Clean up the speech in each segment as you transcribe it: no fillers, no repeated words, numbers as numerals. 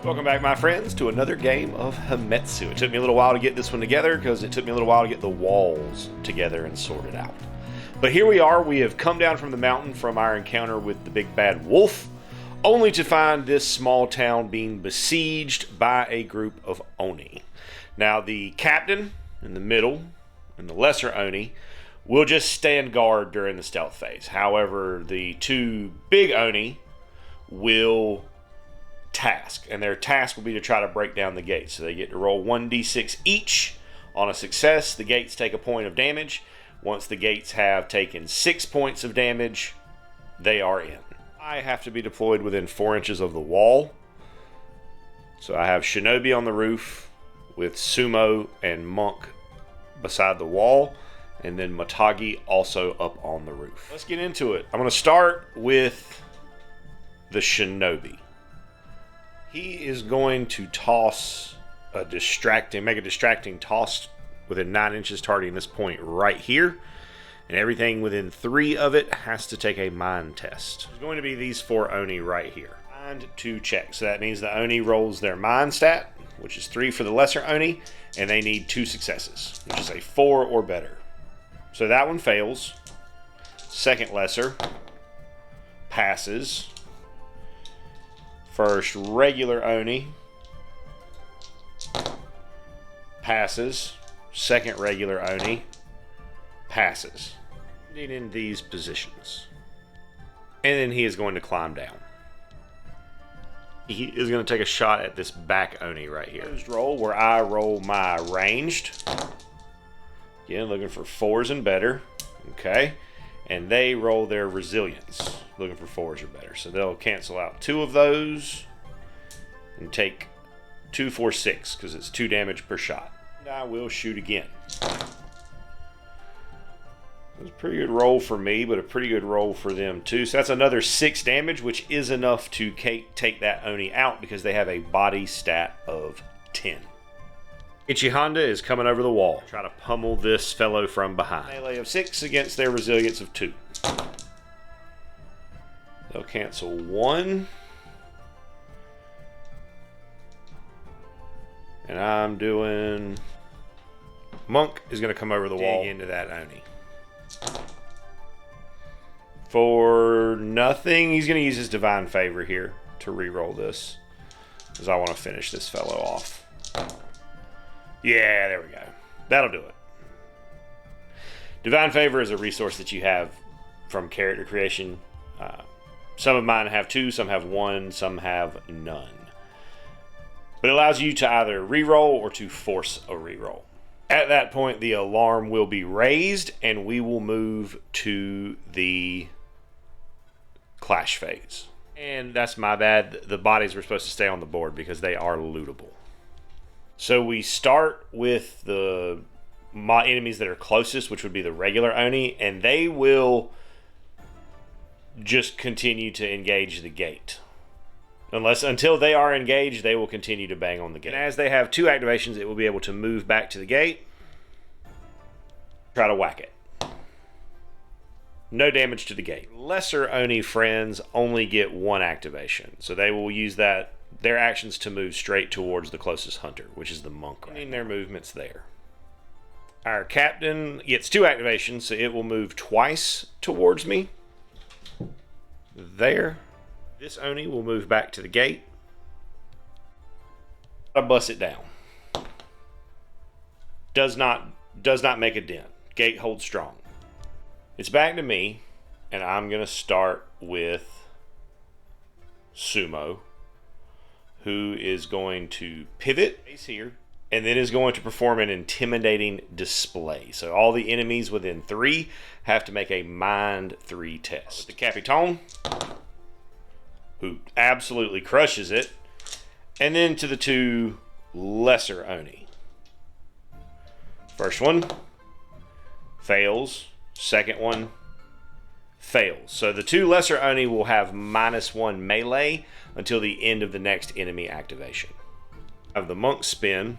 Welcome back, my friends, to another game of Hametsu. It took me a little while to get this one together because it took me a little while to get the walls together and sorted out. But here we are. We have come down from the mountain from our encounter with the big bad wolf, only to find this small town being besieged by a group of Oni. Now, the captain in the middle and the lesser Oni will just stand guard during the stealth phase. However, the two big Oni will task, and their task will be to try to break down the gates. So they get to roll 1d6 each. On a success, the gates take a point of damage. Once the gates have taken 6 points of damage, they are in. I have to be deployed within 4 inches of the wall. So I have Shinobi on the roof with Sumo and Monk beside the wall, and then Matagi also up on the roof. Let's get into it. I'm going to start with the Shinobi. He is going to toss make a distracting toss within 9 inches, targeting this point right here. And everything within 3 of it has to take a mind test. There's going to be these 4 Oni right here. Mind 2 checks. So that means the Oni rolls their mind stat, which is 3 for the lesser Oni, and they need 2 successes, which is a 4 or better. So that one fails. Second lesser passes. First regular Oni passes. Second regular Oni passes. In these positions. And then he is going to climb down. He is going to take a shot at this back Oni right here. First roll where I roll my ranged. Again, looking for 4s and better. Okay. And they roll their resilience, looking for 4s or better. So they'll cancel out 2 of those and take 2, 4, 6 because it's 2 damage per shot. And I will shoot again. It was a pretty good roll for me, but a pretty good roll for them too. So that's another 6 damage, which is enough to take that Oni out because they have a body stat of 10. Ichihanda is coming over the wall. Try to pummel this fellow from behind. Melee of 6 against their resilience of 2. They'll cancel 1. And I'm doing... Monk is going to come over the wall into that Oni. For nothing, he's going to use his Divine Favor here to re-roll this, because I want to finish this fellow off. Yeah, there we go. That'll do it. Divine Favor is a resource that you have from character creation. Some of mine have 2, some have 1, some have none. But it allows you to either re-roll or to force a re-roll. At that point, the alarm will be raised, and we will move to the clash phase. And that's my bad. The bodies were supposed to stay on the board because they are lootable. So we start with the enemies that are closest, which would be the regular Oni, and they will just continue to engage the gate. Until they are engaged, they will continue to bang on the gate. And as they have 2 activations, it will be able to move back to the gate, try to whack it. No damage to the gate. Lesser Oni friends only get 1 activation, so they will use their actions to move straight towards the closest hunter, which is the monk. Right, their movements there. Our captain gets 2 activations, so it will move twice towards me. There. This Oni will move back to the gate. I bust it down. Does not make a dent. Gate holds strong. It's back to me, and I'm going to start with Sumo, who is going to pivot here, and then is going to perform an intimidating display. So all the enemies within 3 have to make a Mind 3 test. With the Capitan, who absolutely crushes it, and then to the 2 lesser Oni. First one fails. Second one fails. So the 2 lesser Oni will have -1 melee until the end of the next enemy activation. Have the monk spin,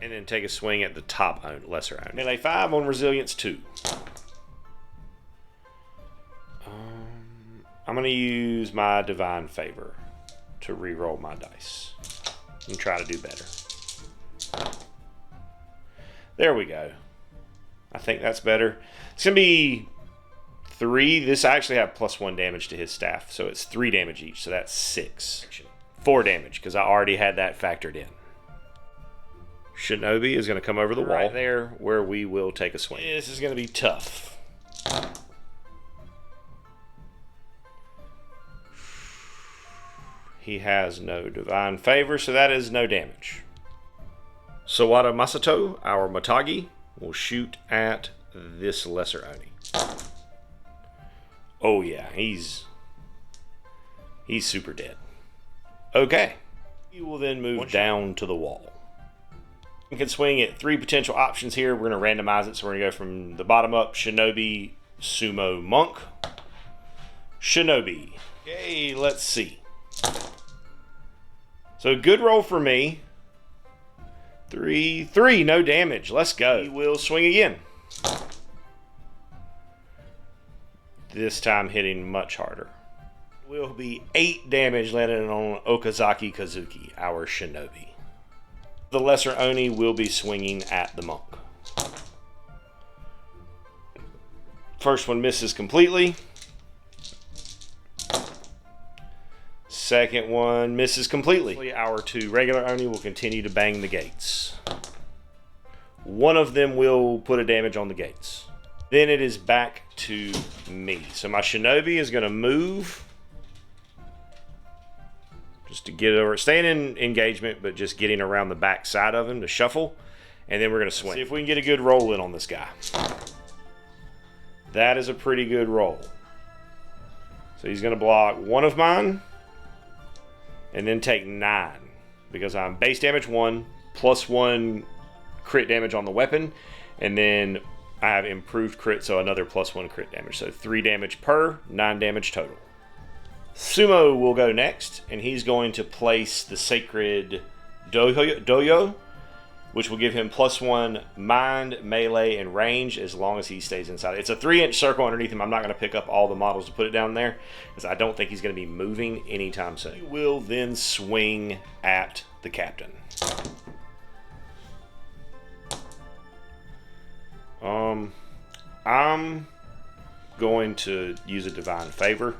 and then take a swing at the top lesser Oni. Melee 5 on resilience 2. I'm going to use my Divine Favor to re-roll my dice. and try to do better. There we go. I think that's better. It's going to be 3. This I actually have +1 damage to his staff, so it's 3 damage each, so that's 6. 4 damage, because I already had that factored in. Shinobi is going to come over the wall right there, where we will take a swing. This is going to be tough. He has no divine favor, so that is no damage. Sawada Masato, our Matagi, will shoot at this lesser Oni. Oh yeah, he's super dead. Okay. He will then move down to the wall. We can swing at 3 potential options here. We're going to randomize it, so we're going to go from the bottom up. Shinobi, Sumo, Monk. Shinobi. Okay, let's see. So good roll for me. 3, no damage. Let's go. He will swing again. This time hitting much harder. Will be 8 damage landing on Okazaki Kazuki, our Shinobi. The lesser Oni will be swinging at the monk. First one misses completely. Second one misses completely. Our 2 regular Oni will continue to bang the gates. One of them will put a damage on the gates. Then it is back to me. So my Shinobi is going to move. Just to get over, staying in engagement, but just getting around the back side of him to shuffle. And then we're going to swing. See if we can get a good roll in on this guy. That is a pretty good roll. So he's going to block 1 of mine. And then take 9. Because I'm base damage 1, +1 crit damage on the weapon. And then I have improved crit, so another +1 crit damage. So 3 damage per, 9 damage total. Sumo will go next, and he's going to place the sacred doyo, which will give him +1 mind, melee, and range as long as he stays inside. It's a 3-inch circle underneath him. I'm not going to pick up all the models to put it down there, because I don't think he's going to be moving anytime soon. He will then swing at the captain. I'm going to use a divine favor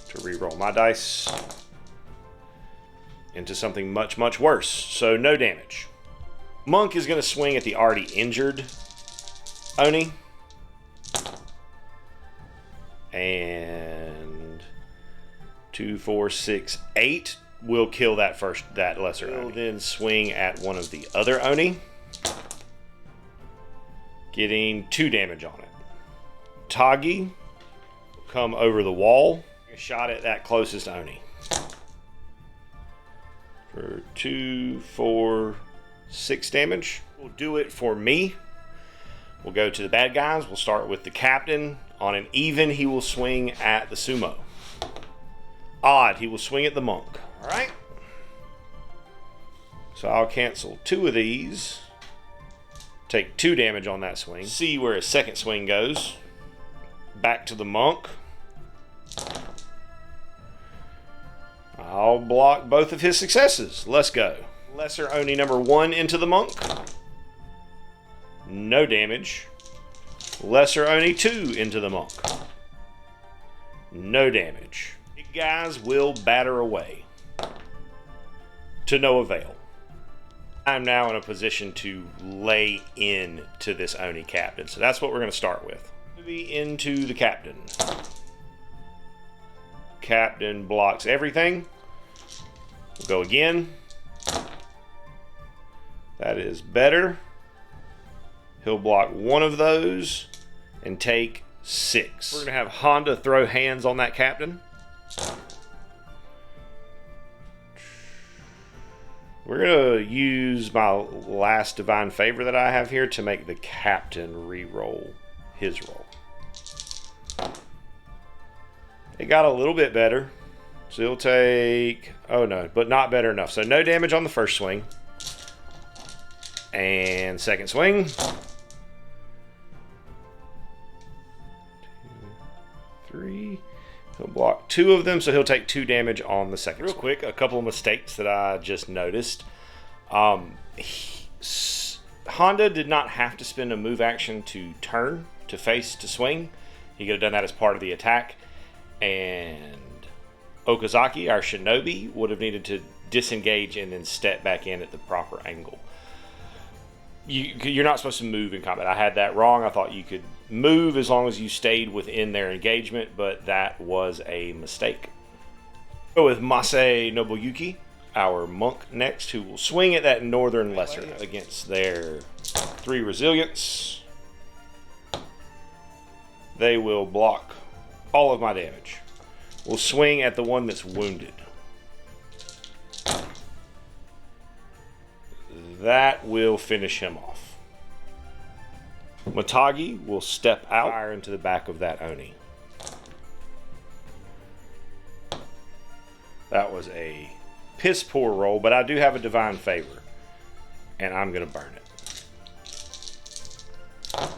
to re-roll my dice into something much, much worse. So no damage. Monk is going to swing at the already injured Oni. And 2, 4, 6, 8 will kill that lesser Oni. Will then swing at one of the other Oni, getting 2 damage on it. Tagi will come over the wall. A shot at that closest Oni. For 2, 4, 6 damage. We'll do it for me. We'll go to the bad guys. We'll start with the captain. On an even, he will swing at the sumo. Odd, he will swing at the monk. All right. So I'll cancel 2 of these. Take 2 damage on that swing. See where his second swing goes. Back to the monk. I'll block both of his successes. Let's go. Lesser Oni number 1 into the monk. No damage. Lesser Oni 2 into the monk. No damage. Big guys will batter away. To no avail. I'm now in a position to lay in to this Oni captain. So that's what we're going to start with. Be into the captain. Captain blocks everything. We'll go again. That is better. He'll block 1 of those and take 6. We're going to have Honda throw hands on that captain. We're going to use my last divine favor that I have here to make the captain re-roll his roll. It got a little bit better. So he'll take... Oh no, but not better enough. So no damage on the first swing. And second swing. 2, 3. He'll block 2 of them, so he'll take 2 damage on the second. Real quick, a couple of mistakes that I just noticed. Honda did not have to spend a move action to turn, to face, to swing. He could have done that as part of the attack. And Okazaki, our shinobi, would have needed to disengage and then step back in at the proper angle. You're not supposed to move in combat. I had that wrong. I thought you could move as long as you stayed within their engagement, but that was a mistake. Go with Masai Nobuyuki, our monk next, who will swing at that northern lesser against their 3 resilience. They will block all of my damage. We'll swing at the one that's wounded. That will finish him off. Matagi will step out, fire into the back of that Oni. That was a piss poor roll, but I do have a divine favor, and I'm going to burn it.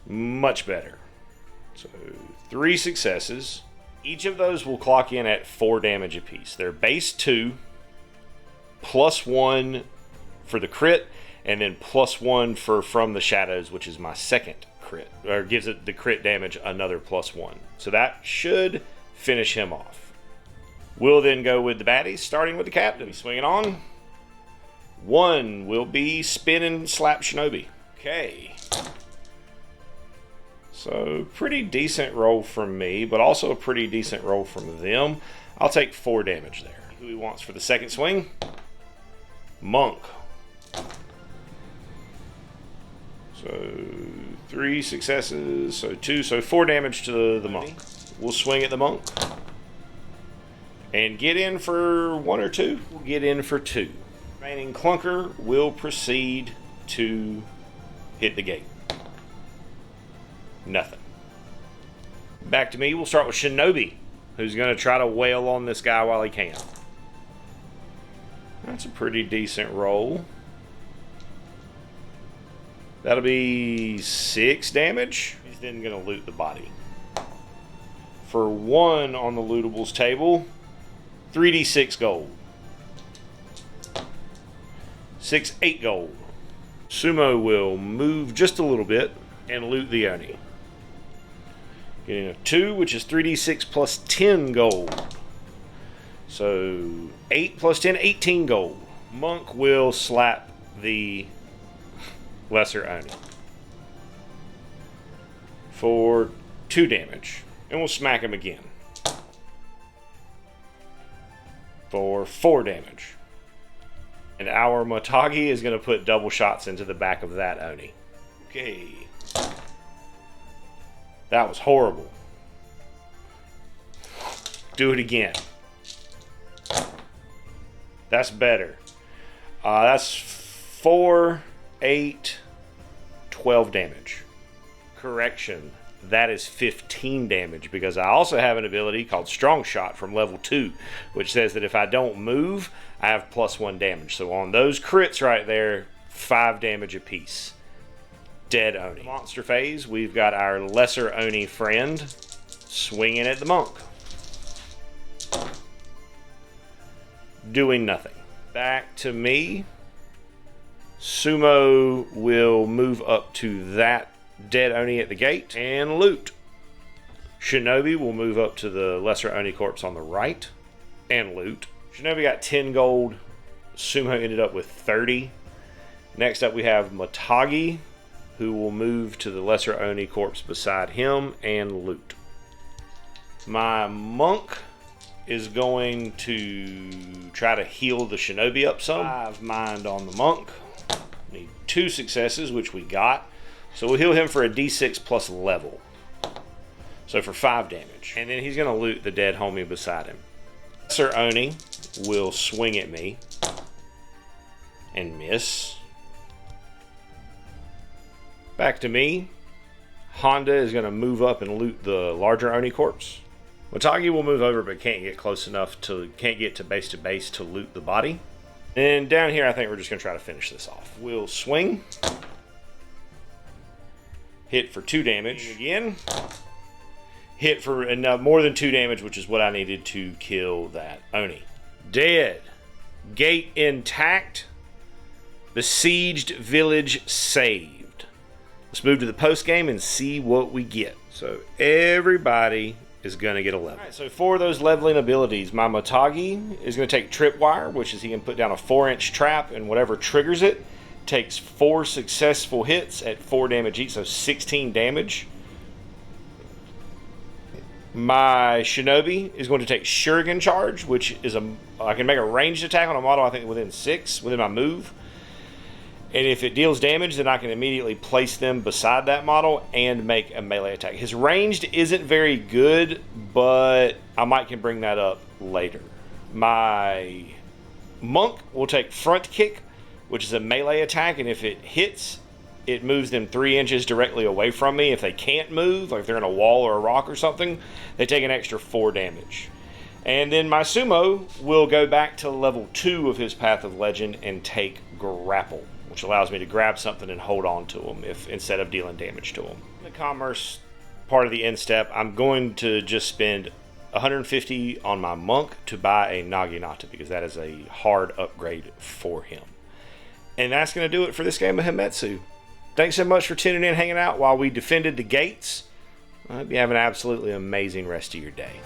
Much better. So 3 successes. Each of those will clock in at 4 damage apiece. They're base 2, +1 for the crit, and then +1 for From the Shadows, which is my second crit, or gives it the crit damage another +1. So that should finish him off. We'll then go with the baddies, starting with the captain. Swinging on. 1 will be Spin and Slap Shinobi. Okay. So pretty decent roll from me, but also a pretty decent roll from them. I'll take 4 damage there. Who he wants for the second swing? Monk. So 3 successes, so 2, so 4 damage to the monk. We'll swing at the monk. And get in for 1 or 2. We'll get in for 2. Remaining clunker will proceed to hit the gate. Nothing. Back to me. We'll start with Shinobi, who's going to try to wail on this guy while he can. That's a pretty decent roll. That'll be 6 damage. He's then going to loot the body. For 1 on the lootables table, 3d6 gold. 6, 8 gold. Sumo will move just a little bit and loot the Oni. Getting a 2, which is 3d6 plus 10 gold. So 8 plus 10, 18 gold. Monk will slap the lesser Oni for 2 damage. And we'll smack him again for 4 damage. And our Matagi is going to put double shots into the back of that Oni. Okay. That was horrible. Do it again. That's better. That's 4, 8, 12 damage. Correction. That is 15 damage, because I also have an ability called Strong Shot from level 2, which says that if I don't move, I have +1 damage. So on those crits right there, 5 damage apiece. Dead Oni. Monster phase, we've got our lesser Oni friend swinging at the monk. Doing nothing. Back to me. Sumo will move up to that dead Oni at the gate and loot. Shinobi will move up to the lesser Oni corpse on the right and loot. Shinobi got 10 gold. Sumo ended up with 30. Next up we have Matagi, who will move to the lesser Oni corpse beside him and loot. My monk is going to try to heal the Shinobi up some. 5 mind on the monk. Need 2 successes, which we got. So we'll heal him for a d6 plus level. So for 5 damage. And then he's going to loot the dead homie beside him. Lesser Oni will swing at me and miss. Back to me. Honda is going to move up and loot the larger Oni corpse. Matagi will move over, but can't get close enough can't get to base to loot the body. And down here, I think we're just going to try to finish this off. We'll swing. Hit for 2 damage again. hit for enough, more than 2 damage, which is what I needed to kill that Oni. Dead. Gate intact. Besieged village saved. Let's move to the post game and see what we get. So everybody is going to get a level. All right, so for those leveling abilities, my Matagi is going to take Tripwire, which is he can put down a 4-inch trap, and whatever triggers it takes 4 successful hits at 4 damage each, so 16 damage. My Shinobi is going to take Shuriken Charge, which is I can make a ranged attack on a model, I think, within 6, within my move. And if it deals damage, then I can immediately place them beside that model and make a melee attack. His ranged isn't very good, but I can bring that up later. My Monk will take Front Kick, which is a melee attack, and if it hits, it moves them 3 inches directly away from me. If they can't move, like if they're in a wall or a rock or something, they take an extra 4 damage. And then my Sumo will go back to level 2 of his Path of Legend and take Grapple, which allows me to grab something and hold on to them instead of dealing damage to them. In the commerce part of the end step, I'm going to just spend 150 on my Monk to buy a Naginata, because that is a hard upgrade for him. And that's going to do it for this game of Hametsu. Thanks so much for tuning in, hanging out while we defended the gates. I hope you have an absolutely amazing rest of your day.